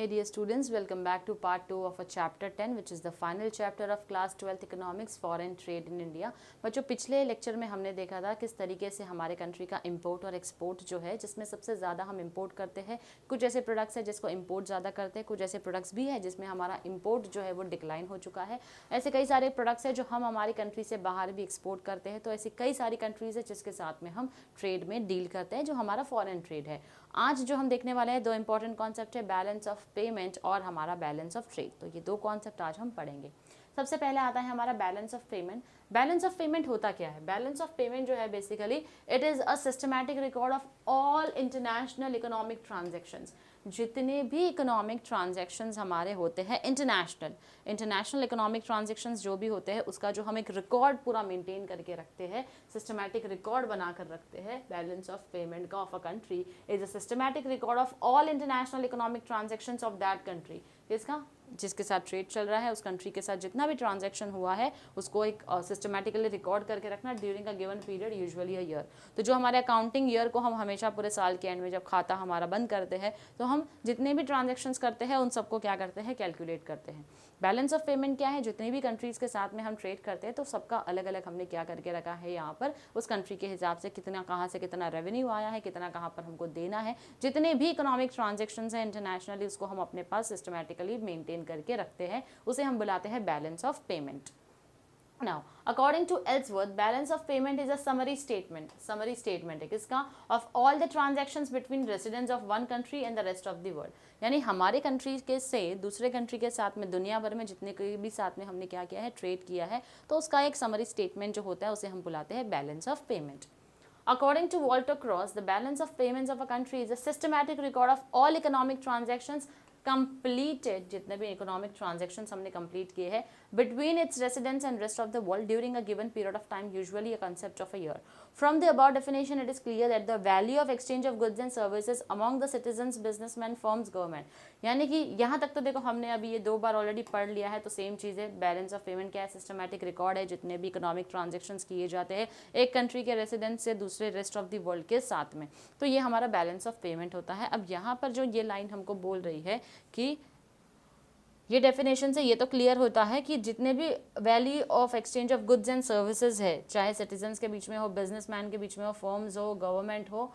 dear students, welcome back to part 2 of a chapter 10 which is the final chapter of class 12th economics foreign trade in India। बच्चों पिछले lecture में हमने देखा था किस तरीके से हमारे कंट्री का इंपोर्ट और एक्सपोर्ट जो है, जिसमें सबसे ज़्यादा हम इंपोर्ट करते हैं, कुछ ऐसे प्रोडक्ट्स हैं जिसको इंपोर्ट ज़्यादा करते हैं, कुछ ऐसे प्रोडक्ट्स भी है जिसमें हमारा इंपोर्ट जो है वो डिक्लाइन हो चुका है। ऐसे कई सारे प्रोडक्ट्स हैं जो हम हमारी कंट्री से बाहर भी एक्सपोर्ट करते हैं। तो ऐसी कई सारी कंट्रीज़ है जिसके साथ में हम ट्रेड में डील करते हैं, जो हमारा फॉरेन ट्रेड है। आज जो हम देखने वाले हैं दो इंपॉर्टेंट कॉन्सेप्ट है, बैलेंस ऑफ पेमेंट और हमारा बैलेंस ऑफ ट्रेड। तो ये दो कॉन्सेप्ट आज हम पढ़ेंगे। सबसे पहले आता है हमारा balance of payment. Balance of payment होता क्या है? बैलेंस ऑफ पेमेंट जो है basically it is a systematic record of all international economic transactions. जितने भी इकोनॉमिक ट्रांजेक्शन्स हमारे होते हैं इंटरनेशनल इकोनॉमिक ट्रांजेक्शन्स जो भी होते हैं, उसका जो हम एक रिकॉर्ड पूरा मेंटेन करके रखते हैं, सिस्टमैटिक रिकॉर्ड बना कर रखते हैं। बैलेंस ऑफ पेमेंट का of a country is a systematic record of all international economic transactions of that country. इसका जिसके साथ ट्रेड चल रहा है उस कंट्री के साथ जितना भी ट्रांजैक्शन हुआ है उसको एक सिस्टमैटिकली रिकॉर्ड करके रखना during a given period, usually a year. तो जो हमारे अकाउंटिंग ईयर को हम हमेशा पूरे साल के एंड में जब खाता हमारा बंद करते हैं तो हम जितने भी ट्रांजैक्शंस करते हैं उन सबको क्या करते हैं, कैलकुलेट करते हैं। बैलेंस ऑफ पेमेंट क्या है? जितनी भी कंट्रीज़ के साथ में हम ट्रेड करते हैं तो सबका अलग अलग हमने क्या करके रखा है यहाँ पर, उस कंट्री के हिसाब से कितना कहाँ से कितना रेवेन्यू आया है, कितना कहाँ पर हमको देना है। जितने भी इकोनॉमिक ट्रांजेक्शन्स हैं इंटरनेशनली उसको हम अपने पास सिस्टमैटिकली मेंटेन करके रखते हैं, उसे हम बुलाते हैं balance of payment. Now, according to Ellsworth, balance of payment is a summary statement. Summary statement है किसका? Of all the transactions between residents of one country and the rest of the world. यानी हमारे country के से दूसरे country के साथ में दुनिया भर में जितने भी साथ में हमने क्या किया है, ट्रेड किया है, तो उसका एक समरी स्टेटमेंट जो होता है उसे हम बुलाते हैं balance of payment. According to Walter Cross, the balance of payments of a country is a systematic record of all economic transactions completed, जितने भी इकोनॉमिक ट्रांजेक्शन्स हमने कंप्लीट किए हैं between its residents and rest of the world during a given period of time, usually a concept of a year. From the above definition, it is clear that the value of exchange of goods and services among the citizens, businessmen, firms, government. यानी कि यहाँ तक तो देखो हमने अभी ये दो बार ऑलरेडी पढ़ लिया है, तो सेम चीज़ है। बैलेंस ऑफ पेमेंट क्या है? सिस्टमैटिक रिकॉर्ड है जितने भी इकोनॉमिक ट्रांजेक्शन्स किए जाते हैं एक कंट्री के रेसिडेंट से दूसरे रेस्ट ऑफ द वर्ल्ड के साथ में, तो ये हमारा बैलेंस ऑफ पेमेंट होता है। अब यहाँ पर जो ये लाइन हमको बोल रही है कि ये डेफिनेशन से ये तो क्लियर होता है कि जितने भी value of exchange of goods and services है, चाहे सिटीजन्स के बीच में हो, बिजनेसमैन के बीच में हो, फर्म्स हो, गवर्नमेंट हो,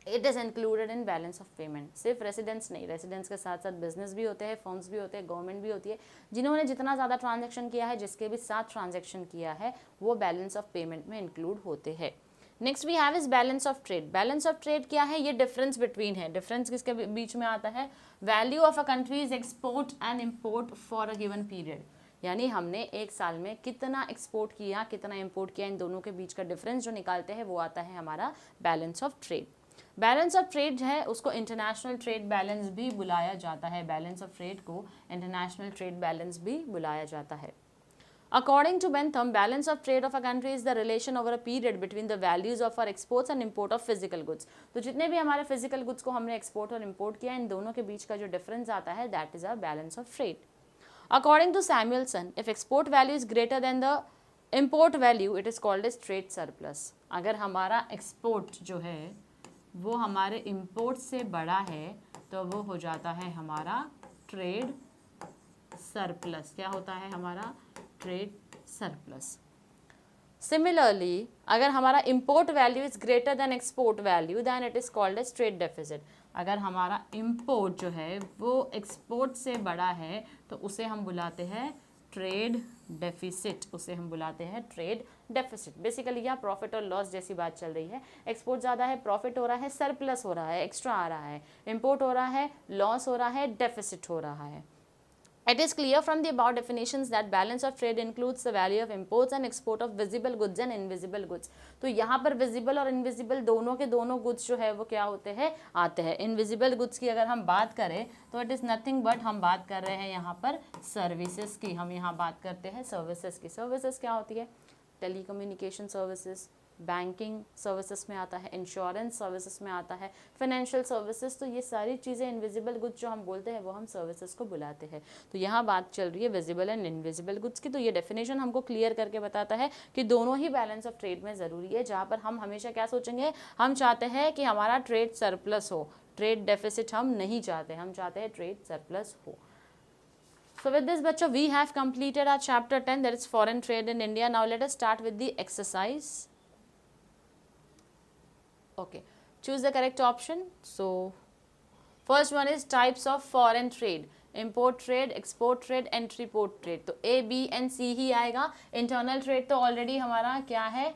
it is included in balance of payment. सिर्फ रेसिडेंट्स नहीं, रेसिडेंट्स के साथ साथ बिजनेस भी होते हैं, फर्म्स भी होते हैं, गवर्नमेंट भी होती है। जिन्होंने जितना ज़्यादा ट्रांजेक्शन किया है, जिसके भी साथ ट्रांजेक्शन किया है, वो बैलेंस ऑफ पेमेंट में इंक्लूड होते हैं। Next we have is balance of trade. Balance of trade क्या है? ये डिफरेंस बिटवीन है। डिफरेंस किसके बीच में आता है? Value of a countries export and import for a given period. यानी हमने एक साल में कितना एक्सपोर्ट किया, कितना इम्पोर्ट किया, इन दोनों के बीच का डिफरेंस जो निकालते हैं वो आता है हमारा balance of trade. Balance of trade है उसको इंटरनेशनल ट्रेड बैलेंस भी बुलाया जाता है। बैलेंस ऑफ ट्रेड को इंटरनेशनल ट्रेड बैलेंस भी बुलाया जाता है। According to Bentham, balance of trade of a country is the relation over a period between the values of our exports and import of physical goods. तो जितने भी हमारे physical goods को हमने export और import किया, इन दोनों के बीच का जो difference आता है, that is our balance of trade. According to Samuelson, if export value is greater than the import value, it is called as trade surplus. अगर हमारा export जो है वो हमारे import से बड़ा है तो वो हो जाता है हमारा trade surplus। क्या होता है हमारा? Trade surplus. सिमिलरली अगर हमारा import value is greater than export value then it is called as trade deficit. अगर हमारा इंपोर्ट जो है वो एक्सपोर्ट से बड़ा है तो उसे हम बुलाते हैं ट्रेड डेफिसिट। उसे हम बुलाते हैं ट्रेड डेफिसिट। बेसिकली यहाँ प्रॉफिट और लॉस जैसी बात चल रही है। एक्सपोर्ट ज़्यादा है, प्रॉफिट हो रहा है, सरप्लस हो रहा है, एक्स्ट्रा आ रहा है। इंपोर्ट हो रहा है, लॉस हो रहा है, डेफिसिट हो रहा है। It is clear from the above definitions that balance of trade includes the value of imports and export of visible goods and invisible goods. तो यहाँ पर visible और invisible दोनों के दोनों goods जो है वो क्या होते हैं, आते हैं। invisible goods की अगर हम बात करें तो it is nothing but हम बात कर रहे हैं यहाँ पर services की। हम यहाँ बात करते हैं services की। services क्या होती है? telecommunication services, बैंकिंग सर्विसेज में आता है, इंश्योरेंस सर्विसेज में आता है, फाइनेंशियल सर्विसेज। तो ये सारी चीज़ें इनविजिबल गुड्स जो हम बोलते हैं वो हम सर्विसेज को बुलाते हैं। तो यहाँ बात चल रही है विजिबल एंड इनविजिबल गुड्स की। तो ये डेफिनेशन हमको क्लियर करके बताता है कि दोनों ही बैलेंस ऑफ ट्रेड में ज़रूरी है, जहाँ पर हम हमेशा क्या सोचेंगे, हम चाहते हैं कि हमारा ट्रेड सरप्लस हो, ट्रेड डेफिसिट हम नहीं चाहते, हम चाहते हैं ट्रेड सरप्लस हो। So with this बच्चों we have completed our chapter 10 that is foreign trade in India. Now let us start with the exercise. Okay, choose the correct option. So first one is types of foreign trade, import trade, export trade, entry port trade. तो A, B and C ही आएगा। internal trade तो already हमारा क्या है,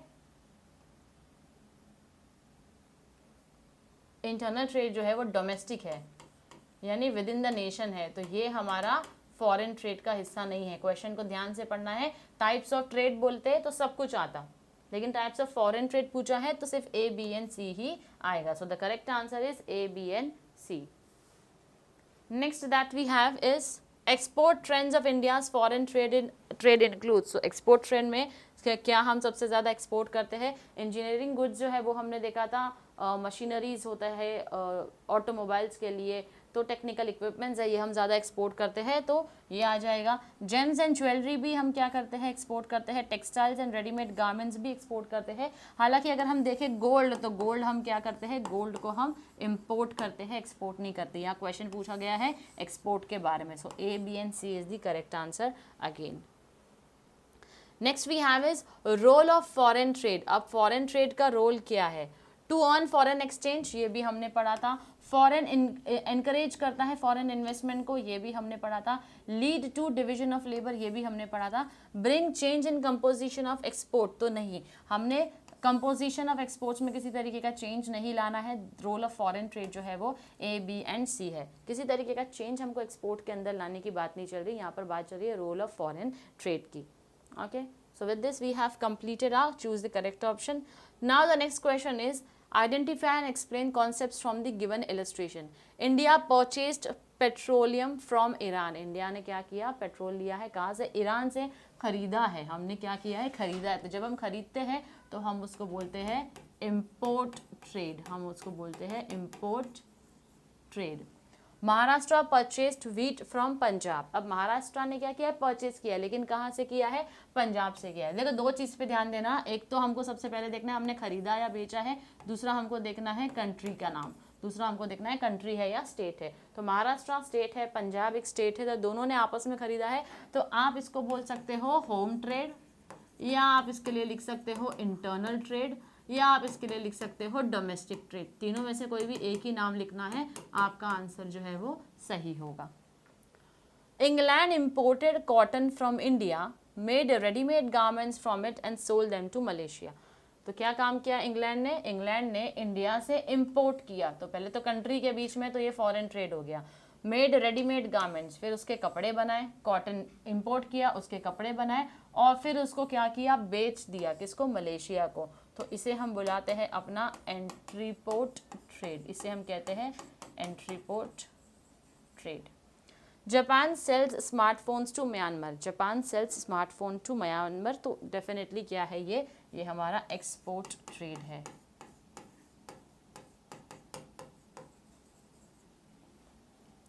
internal trade जो है वो domestic है, यानी विद इन द नेशन है, तो ये हमारा फॉरेन ट्रेड का हिस्सा नहीं है। क्वेश्चन को ध्यान से पढ़ना है। टाइप्स ऑफ ट्रेड बोलते हैं तो सब कुछ आता, लेकिन टाइप्स ऑफ फॉरेन ट्रेड पूछा है तो सिर्फ ए, बी एंड सी ही आएगा। So the correct answer is A, B and C. Next that we have is export trends of India's foreign trade includes. So export trend में क्या हम सबसे ज़्यादा एक्सपोर्ट करते हैं? इंजीनियरिंग गुड्स जो है वो हमने देखा था, मशीनरीज होता है ऑटोमोबाइल्स के लिए, तो टेक्निकल इक्विपमेंट्स है, ये हम ज़्यादा एक्सपोर्ट करते हैं, तो ये आ जाएगा। जेम्स एंड ज्वेलरी भी हम क्या करते हैं, एक्सपोर्ट करते हैं। टेक्सटाइल्स एंड रेडीमेड गारमेंट्स भी एक्सपोर्ट करते हैं। हालांकि अगर हम देखें गोल्ड, तो गोल्ड हम क्या करते हैं, गोल्ड को हम इम्पोर्ट करते हैं, एक्सपोर्ट नहीं करते। यहाँ क्वेश्चन पूछा गया है एक्सपोर्ट के बारे में। So A, B and C is the correct answer again. Next we have is role of foreign trade. अब फॉरेन ट्रेड का रोल क्या है? टू अर्न फॉरेन एक्सचेंज, ये भी हमने पढ़ा था। फॉरेन एनकरेज करता है फॉरेन इन्वेस्टमेंट को, ये भी हमने पढ़ा था। Lead to division of labour, ये भी हमने पढ़ा था। Bring change in composition of export, तो नहीं, हमने कंपोजिशन ऑफ एक्सपोर्ट्स में किसी तरीके का चेंज नहीं लाना है। रोल ऑफ फॉरेन ट्रेड जो है वो ए, बी एंड सी है। किसी तरीके का चेंज हमको एक्सपोर्ट के अंदर लाने की बात नहीं चल रही, यहाँ पर बात चल रही है रोल ऑफ फॉरेन ट्रेड की। Okay, so with this we have completed our choose the correct option. Now the next question is identify and explain concepts from the given illustration. India purchased petroleum from Iran. India ने क्या किया, petrol लिया है कहाँ से, Iran से खरीदा है। हमने क्या किया है, खरीदा है। तो जब हम खरीदते हैं तो हम उसको बोलते हैं इम्पोर्ट ट्रेड, हम उसको बोलते हैं import trade. Maharashtra purchased wheat from Punjab. अब महाराष्ट्र ने क्या किया है, परचेज किया, लेकिन कहाँ से किया है, पंजाब से किया है। देखो दो चीज़ पे ध्यान देना, एक तो हमको सबसे पहले देखना है हमने खरीदा या बेचा है, दूसरा हमको देखना है कंट्री का नाम, दूसरा हमको देखना है कंट्री है या स्टेट है। तो महाराष्ट्र स्टेट है, पंजाब एक स्टेट है, तो दोनों ने आपस में खरीदा है, तो आप इसको बोल सकते हो होम ट्रेड, या आप इसके लिए लिख सकते हो इंटरनल ट्रेड, या आप इसके लिए लिख सकते हो डोमेस्टिक ट्रेड। तीनों में से कोई भी एक ही नाम लिखना है, आपका आंसर जो है वो सही होगा। England imported cotton from India, made readymade garments from it and sold them to Malaysia. तो क्या काम किया इंग्लैंड ने, इंग्लैंड ने इंडिया से इंपोर्ट किया, तो पहले तो कंट्री के बीच में तो ये फॉरेन ट्रेड हो गया। मेड रेडीमेड गारमेंट्स, फिर उसके कपड़े बनाए, कॉटन इंपोर्ट किया, उसके कपड़े बनाए, और फिर उसको क्या किया, बेच दिया, किसको, मलेशिया को। तो इसे हम बुलाते हैं अपना एंट्रीपोर्ट ट्रेड, इसे हम कहते हैं entrepot trade. Japan sells smartphones to Myanmar, Japan sells smartphone to Myanmar, तो डेफिनेटली क्या है ये हमारा एक्सपोर्ट ट्रेड है।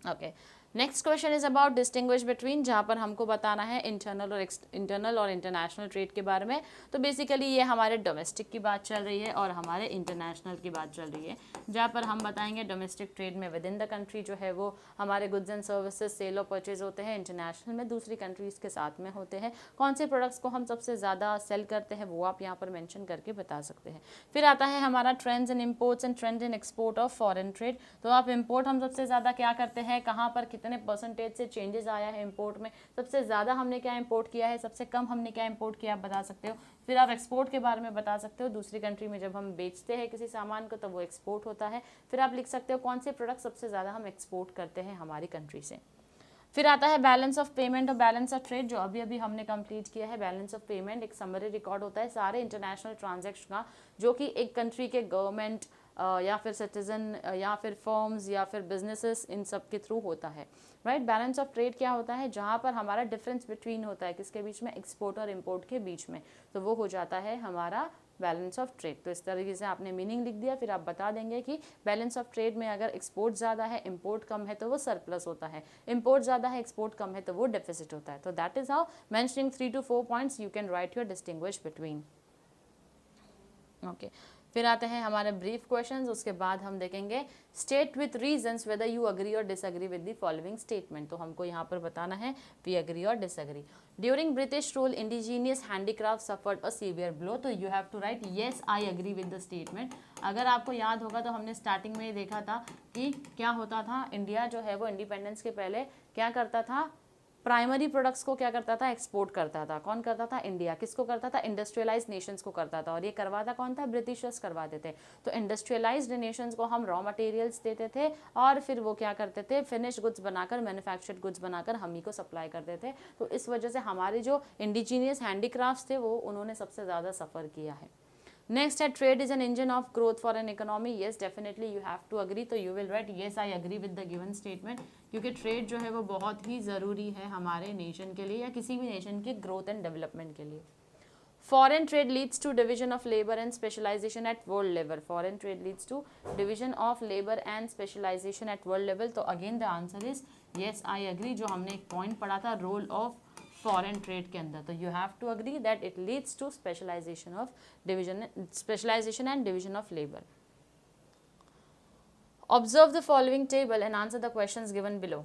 Okay, next question is about distinguish between, जहाँ पर हमको बताना है इंटरनल और इंटरनेशनल ट्रेड के बारे में। तो बेसिकली ये हमारे डोमेस्टिक की बात चल रही है और हमारे इंटरनेशनल की बात चल रही है, जहाँ पर हम बताएंगे डोमेस्टिक ट्रेड में विद इन द कंट्री जो है वो हमारे गुड्स एंड सर्विसेज सेल और परचेज होते हैं, इंटरनेशनल में दूसरी कंट्रीज़ के साथ में होते हैं। कौन से प्रोडक्ट्स को हम सबसे ज़्यादा सेल करते हैं वो आप यहाँ पर मैंशन करके बता सकते हैं। फिर आता है हमारा trends in imports and trend in export of foreign trade. तो आप इम्पोर्ट हम सबसे ज़्यादा क्या करते हैं, कहाँ पर कितने परसेंटेज से चेंजेस आया है इंपोर्ट में, सबसे ज़्यादा हमने क्या इंपोर्ट किया है, सबसे कम हमने क्या इंपोर्ट किया, आप बता सकते हो। फिर आप एक्सपोर्ट के बारे में बता सकते हो, दूसरी कंट्री में जब हम बेचते हैं किसी सामान को तो वो एक्सपोर्ट होता है। फिर आप लिख सकते हो कौन से प्रोडक्ट सबसे ज़्यादा हम एक्सपोर्ट करते हैं हमारी कंट्री से। फिर आता है बैलेंस ऑफ पेमेंट और बैलेंस ऑफ ट्रेड, जो अभी अभी हमने कंप्लीट किया है। बैलेंस ऑफ पेमेंट एक समरी रिकॉर्ड होता है सारे इंटरनेशनल ट्रांजैक्शन का, जो कि एक कंट्री के गवर्नमेंट या फिर सिटीजन या फिर फर्म्स या फिर बिजनेसेस, इन सब के थ्रू होता है, राइट। बैलेंस ऑफ ट्रेड क्या होता है, जहाँ पर हमारा डिफरेंस बिटवीन होता है किसके बीच में, एक्सपोर्ट और इम्पोर्ट के बीच में, तो वो हो जाता है हमारा बैलेंस ऑफ ट्रेड। तो इस तरीके से आपने मीनिंग लिख दिया, फिर आप बता देंगे कि बैलेंस ऑफ ट्रेड में अगर एक्सपोर्ट ज़्यादा है, इम्पोर्ट कम है तो वो सरप्लस होता है, इम्पोर्ट ज़्यादा है, एक्सपोर्ट कम है तो वो डेफिसिट होता है। तो that is how mentioning 3 to 4 points you can write your distinguish between. Okay, फिर आते हैं हमारे ब्रीफ क्वेश्चंस, उसके बाद हम देखेंगे state with reasons whether you agree और disagree with the following statement. तो हमको यहाँ पर बताना है वी अग्री और disagree. During British rule indigenous handicraft suffered a severe blow. तो you have to write yes I agree with the statement. अगर आपको याद होगा तो हमने स्टार्टिंग में ये देखा था कि क्या होता था, इंडिया जो है वो इंडिपेंडेंस के पहले क्या करता था, प्राइमरी प्रोडक्ट्स को क्या करता था, एक्सपोर्ट करता था। कौन करता था, इंडिया। किसको करता था, इंडस्ट्रियलाइज्ड नेशंस को करता था, और ये करवाता कौन था, ब्रिटिशर्स करवाते थे। तो इंडस्ट्रियलाइज्ड नेशंस को हम रॉ मटेरियल्स देते थे और फिर वो क्या करते थे, फिनिश्ड गुड्स बनाकर, मैन्युफैक्चर्ड गुड्स बनाकर हम ही को सप्लाई करते थे। तो इस वजह से हमारे जो इंडिजीनियस हैंडीक्राफ्ट्स थे वो उन्होंने सबसे ज़्यादा सफ़र किया है। नेक्स्ट है trade is an engine of growth for an economy. Yes definitely you have to agree. तो you will write yes I agree with the given statement, क्योंकि ट्रेड जो है वो बहुत ही ज़रूरी है हमारे नेशन के लिए या किसी भी नेशन के ग्रोथ एंड डेवलपमेंट के लिए। Foreign trade leads to division of labour and specialisation at world level. Foreign trade leads to division of labour and specialisation at world level. तो again the answer is yes I agree, जो हमने एक point पढ़ा था role of foreign trade के अंदर। तो you have to agree that it leads to specialisation of division, specialisation and division of labour. Observe the following table and answer the questions given below.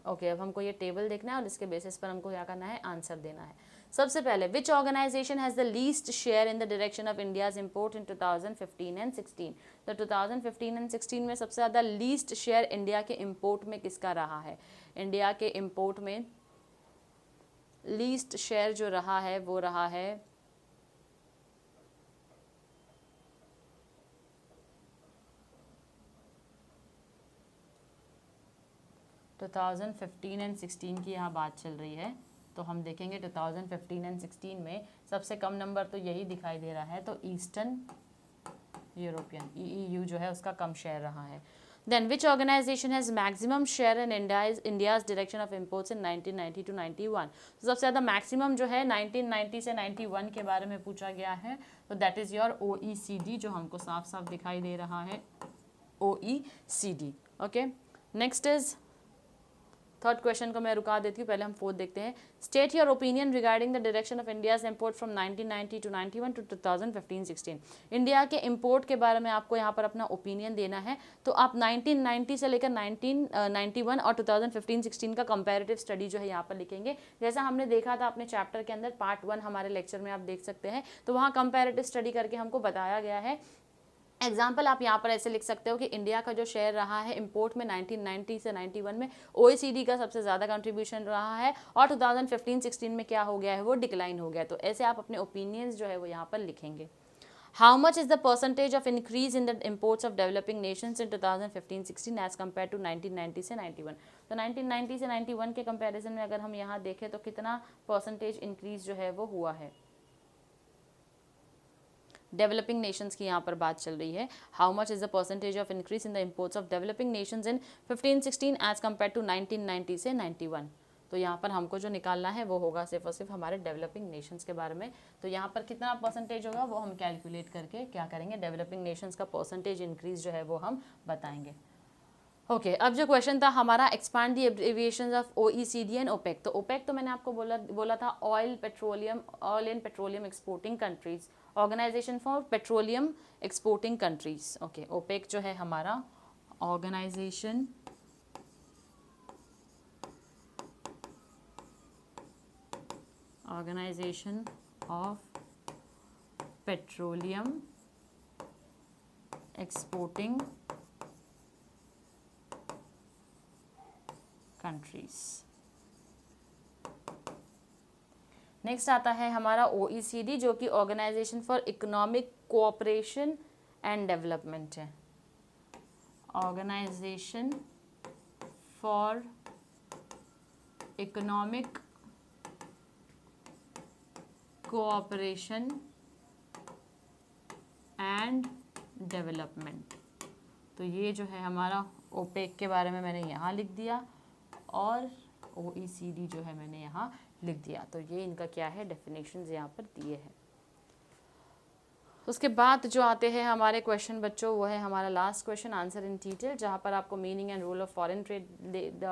Okay, अब हमको ये table देखना है और इसके बेसिस पर हमको क्या करना है, आंसर देना है। सबसे पहले which organisation has the least share in the direction of India's import in 2015 and 16। तो 2015 एंड 16 में सबसे ज़्यादा लीस्ट शेयर इंडिया के इम्पोर्ट में किसका रहा है, इंडिया के इम्पोर्ट में लीस्ट शेयर जो रहा है वो रहा है 2015 एंड 16 की यहाँ बात चल रही है। तो हम देखेंगे 2015 एंड 16 में सबसे कम नंबर तो यही दिखाई दे रहा है, तो ईस्टर्न यूरोपियन EU जो है उसका कम शेयर रहा है। Then which organization has maximum share in India's direction of imports in 1990 to 91? तो सबसे ज़्यादा मैक्सिमम जो है 1990 से 91 के बारे में पूछा गया है, तो दैट इज़ योर OECD, जो हमको साफ साफ दिखाई दे रहा है OECD। Okay, next is third question को मैं रुका देती हूँ, पहले हम फोर्थ देखते हैं। State your opinion regarding the direction of India's import from 1990 to 91 to 2015-16। India के इंपोर्ट के बारे में आपको यहाँ पर अपना ओपिनियन देना है। तो आप 1990 से लेकर 1991 और 2015-16 का कंपैरेटिव स्टडी जो है यहाँ पर लिखेंगे। जैसा हमने देखा था अपने चैप्टर के अंदर, पार्ट 1 हमारे लेक्चर में आप देख सकते हैं, तो वहाँ कंपैरेटिव स्टडी करके हमको बताया गया है। एग्जाम्पल आप यहाँ पर ऐसे लिख सकते हो कि इंडिया का जो शेयर रहा है इंपोर्ट में 1990 से 91 में OECD का सबसे ज़्यादा कंट्रीब्यूशन रहा है, और 2015-16 में क्या हो गया है, वो डिक्लाइन हो गया। तो ऐसे आप अपने ओपिनियंस जो है वो यहाँ पर लिखेंगे। How much is the percentage of increase in the imports of developing nations in 2015-16 as compare to 1990 से 91। तो 1990 से 91 के कंपेरिजन में अगर हम यहाँ देखें तो कितना परसेंटेज इंक्रीज जो है वो हुआ है। डेवलपिंग नेशंस की यहाँ पर बात चल रही है। How much is the percentage of increase in the imports of developing nations in 15-16 as compare to 1990 से 91। तो यहाँ पर हमको जो निकालना है वो होगा सिर्फ और सिर्फ हमारे डेवलपिंग नेशंस के बारे में। तो यहाँ पर कितना परसेंटेज होगा वो हम कैलकुलेट करके क्या करेंगे, डेवलपिंग नेशंस का परसेंटेज इंक्रीज जो है वो हम बताएंगे। ओके, अब जो क्वेश्चन था हमारा, expand the abbreviations of OECD and OPEC. तो ओपेक तो मैंने आपको बोला था oil and petroleum exporting countries, organisation for petroleum exporting countries. Okay, OPEC जो है हमारा organisation of petroleum exporting countries. Next आता है हमारा OECD, जो कि organisation for economic cooperation and development है। Organisation for economic cooperation and development. तो ये जो है हमारा ओपेक के बारे में मैंने यहाँ लिख दिया, और OECD जो है मैंने यहाँ लिख दिया। तो ये इनका क्या है, डेफिनेशंस यहाँ पर दिए हैं। उसके बाद जो आते हैं हमारे क्वेश्चन बच्चों, वो है हमारा last question, answer in detail, जहाँ पर आपको meaning and rule of foreign trade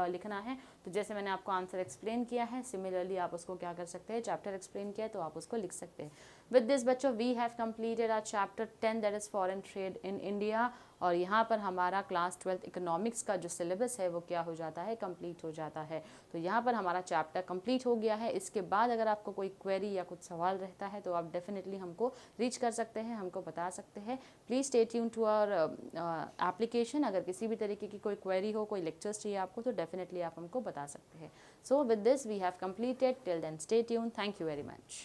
लिखना है। तो जैसे मैंने आपको आंसर एक्सप्लेन किया है, सिमिलरली आप उसको क्या कर सकते हैं, चैप्टर एक्सप्लेन किया है तो आप उसको लिख सकते हैं। विद दिस बच्चों we have completed our chapter 10 that is foreign trade in India. और यहाँ पर हमारा क्लास 12 इकोनॉमिक्स का जो सिलेबस है वो क्या हो जाता है, कंप्लीट हो जाता है। तो यहाँ पर हमारा चैप्टर कंप्लीट हो गया है। इसके बाद अगर आपको कोई क्वेरी या कुछ सवाल रहता है तो आप डेफिनेटली हमको रीच कर सकते हैं, हमको बता सकते हैं। Please stay tune to our application. अगर किसी भी तरीके की कोई क्वेरी हो, कोई लेक्चर्स चाहिए आपको, तो डेफिनेटली आप हमको बता सकते हैं। So with this we have completed, till then stay tune, thank you very much.